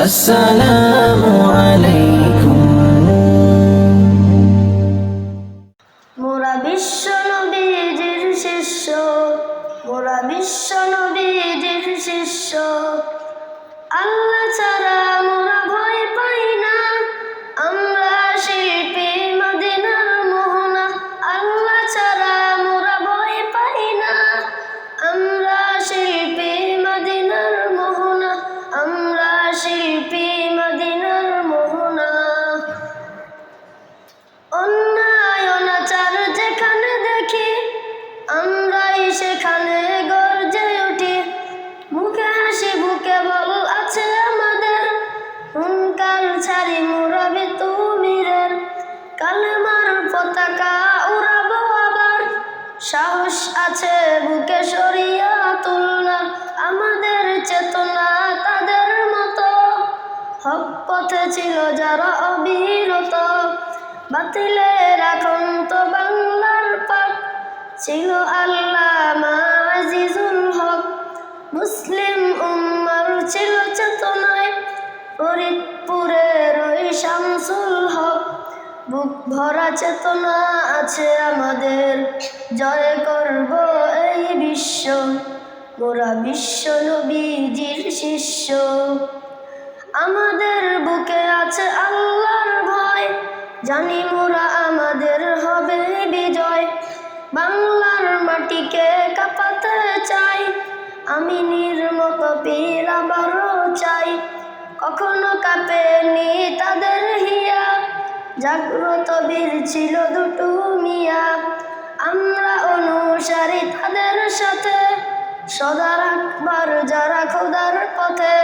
আসসালামু আলাইকুম। মোরা বিশ্ব নবীজির শিষ্য, মোরা বিশ্ব নবীজির শিষ্য। আল্লাহ ছাড়া মোরা ভয় পাই না, আমরা শিল্পী মদিনার মোহনা। আল্লাহ ছাড়া মোরা ভয় পাই না, আমরা শিল্পী মদিনার মোহনা, আমরা শিল্পী মদিনার মোহনা। অন্যায় অনাচার যেখানে দেখি, আমরাই সেখানে গর্জে উঠি। মুখে হাসি বুকে বল আছে আমাদের, হুঙ্কার ছাড়ি মোরা তুমিরের। কালেমার পতাকা উড়াবো আবার, সাহস আছে বুকে শরিয়াতুল নার। আমাদের চেতনা তাদের মতো, হক পথে ছিল যারা অবিরত। বাতিলের আক্রান্ত বাংলার পাক ছিল আল্লামা আজিজুল হক। মুসলিম উম্মার ছিল চেতনায় ফরিদপুরের ওই শামসুল হক। বুক ভরা চেতনা আছে আমাদের, জয় করব এই বিশ্ব, মোরা বিশ্ব নবীজির শিষ্য। আমাদের বুকে আছে আল্লাহর ভয়, জানি মোরা আমাদের হবে বিজয়। বাংলার মাটিকে কাঁপাতে চাই, আমি নির্মত পীর আবারও চাই। কখনো কাঁপেনি তাদের হিয়া, জাগ্রত বীর ছিল দুটো মিয়া। আমরা অনুসারী তাদের সাথে, সদা রাখবার যারা খোদার পথে।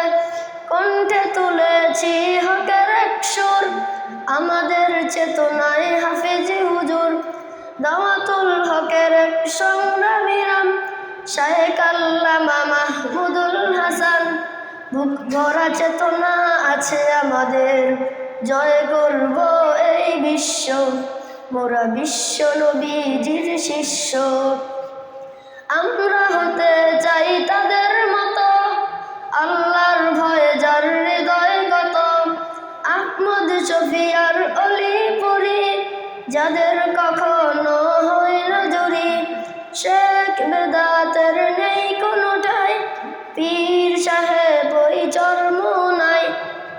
কণ্ঠে তুলেছি হকের এক সুর, আমাদের চেতনায় হাফেজ হুজুর। দাওয়াতুল হকের এক সংগ্রামী নাম, শায়েখ আল্লামা মাহমুদুল হাসান। বুক ভরা চেতনা আছে আমাদের, জয় করব এই বিশ্ব, মোরা বিশ্ব নবীজির শিষ্য। আমরা হতে চাই তাদের মতো, আল্লাহর ভয়ে যার হৃদয় গত। আহমদ শফিয়ার অলিপুরি, যাদের কখনো হয় না জুরি। শেখ বেদাতের নেই কোনো ঠাই, পীর সাহেব ওই চরমোনাই।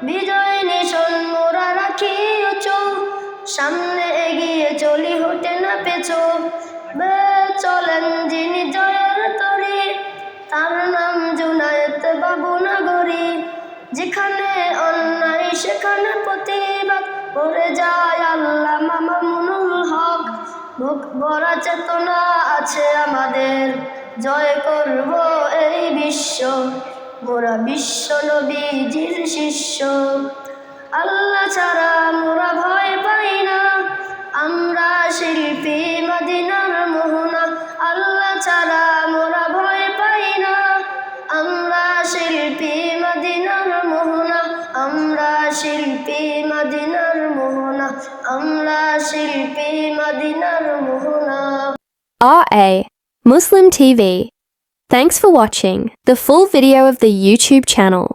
বিজয় নিশান মোরা রাখি উঁচু, সামনে এগিয়ে চলি হটে না পেছু। চলেন যিনি জয়ের তরি, তার নাম জুনায়েদ বাবু নগরী। যেখানে অন্যায় সেখানে প্রতিবাদ করে যায় আল্লামা মামুনুল হক। বুক ভরা চেতনা আছে আমাদের, জয় করব এই বিশ্ব, মোরা বিশ্ব নবীজির শিষ্য। আল্লাহ ছাড়া মোরা ভয় পাই না, আমরা শিল্পী মদিনার মোহনা। আল্লাহ ছাড়া মোরা ভয় পাই না, আমরা শিল্পী মদিনার মোহনা, আমরা শিল্পী মদিনার মোহনা, আমরা শিল্পী মদিনার মোহনা। RA Muslim TV. Thanks for watching the full video of the YouTube channel.